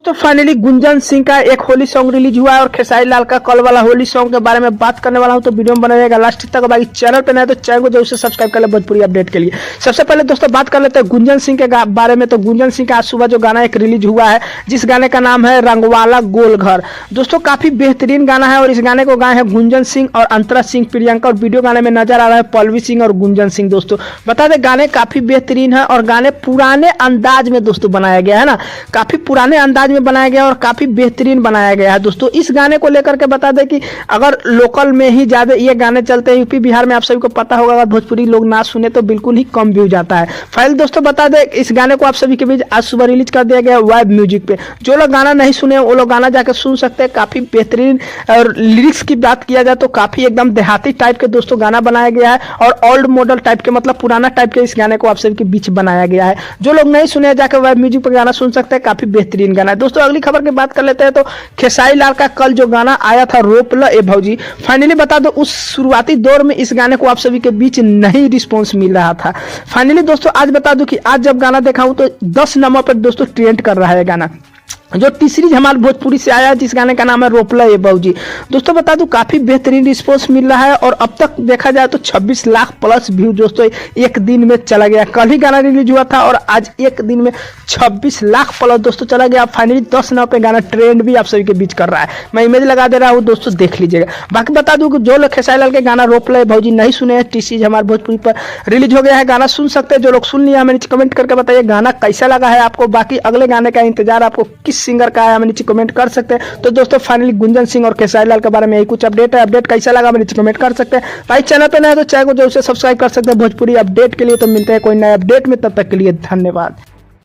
तो फाइनली गुंजन सिंह का एक होली सॉन्ग रिलीज हुआ है और खेसारी लाल का कल वाला होली सॉन्ग के बारे में बात करने वाला हूं, तो वीडियो में बना रहेगा लास्ट तक। बाकी चैनल पे नए तो चैनल को जरूर से सब्सक्राइब कर ले भोजपुरी अपडेट के लिए। सबसे पहले दोस्तों बात कर लेते हैं गुंजन सिंह के बारे में। तो गुंजन सिंह का आज सुबह जो गाना एक रिलीज हुआ है, जिस गाने का नाम है रंगवाला गोल घर। दोस्तों काफी बेहतरीन गाना है और इस गाने को गाए हैं गुंजन सिंह और अंतरा सिंह प्रियंका, और वीडियो गाने में नजर आ रहा है पल्लवी सिंह और गुंजन सिंह। दोस्तों बता दें गाने काफी बेहतरीन है और गाने पुराने अंदाज में दोस्तों बनाया गया है ना, काफी पुराने अंदाज में बनाया गया और काफी बेहतरीन बनाया गया है। दोस्तों इस गाने को लेकर के बता दें कि अगर लोकल में ही ज्यादा ये गाने चलते हैं, यूपी बिहार में आप सभी को पता होगा, अगर भोजपुरी लोग ना सुने तो बिल्कुल ही कम व्यू जाता है। फाइल दोस्तों बता दें इस गाने को आप सभी के बीच आज सुबह रिलीज कर दिया गया वाइब म्यूजिक पे। जो लोग गाना नहीं सुने वो लोग गाना जाकर सुन सकते हैं। काफी बेहतरीन और लिरिक्स की बात किया जाए तो काफी एकदम देहाती टाइप के दोस्तों गाना बनाया गया है और ओल्ड मॉडल टाइप के, मतलब पुराना टाइप के इस गाने को आप सभी के बीच बनाया गया है। जो लोग नहीं सुने जाकर वाइब म्यूजिक पर गाना सुन सकते हैं, काफी बेहतरीन गाना है। दोस्तों अगली खबर की बात कर लेते हैं तो खेसारी लाल का कल जो गाना आया था रोप ल ए भौजी, फाइनली बता दो उस शुरुआती दौर में इस गाने को आप सभी के बीच नहीं रिस्पॉन्स मिल रहा था। फाइनली दोस्तों आज बता दूं कि आज जब गाना देखा हूं तो 10 नंबर पर दोस्तों ट्रेंड कर रहा है गाना, जो तीसरी हमारे भोजपुरी से आया जिस गाने का नाम है रोपला ए बाबूजी। दोस्तों बता दूं काफी बेहतरीन रिस्पॉन्स मिल रहा है और अब तक देखा जाए तो 26 लाख प्लस व्यू दोस्तों एक दिन में चला गया। कल ही गाना रिलीज हुआ था और आज एक दिन में 26 लाख प्लस दोस्तों चला गया। फाइनली 10 नंबर पे गाना ट्रेंड भी आप सभी के बीच कर रहा है। मैं इमेज लगा दे रहा हूँ दोस्तों, देख लीजिएगा। बाकी बता दूं कि जो लोग खेसारी लाल के गाना रोपला ए बाबूजी नहीं सुने हैं, टीसी हमारे भोजपुरी पर रिलीज हो गया है, गाना सुन सकते हैं। जो लोग सुन लिया हमें नीचे कमेंट करके बताइए गाना कैसा लगा है आपको। बाकी अगले गाने का इंतजार आपको किस सिंगर का है हमें नीचे कमेंट कर सकते हैं। तो दोस्तों फाइनली गुंजन सिंह और खेसारी लाल के बारे में यही कुछ अपडेट है। अपडेट कैसा लगा हमें नीचे कमेंट कर सकते हैं। भाई चैनल पे नए तो चैनल को जरूर से सब्सक्राइब कर सकते हैं भोजपुरी अपडेट के लिए। तो मिलते हैं कोई नए अपडेट में, तब तक के लिए धन्यवाद।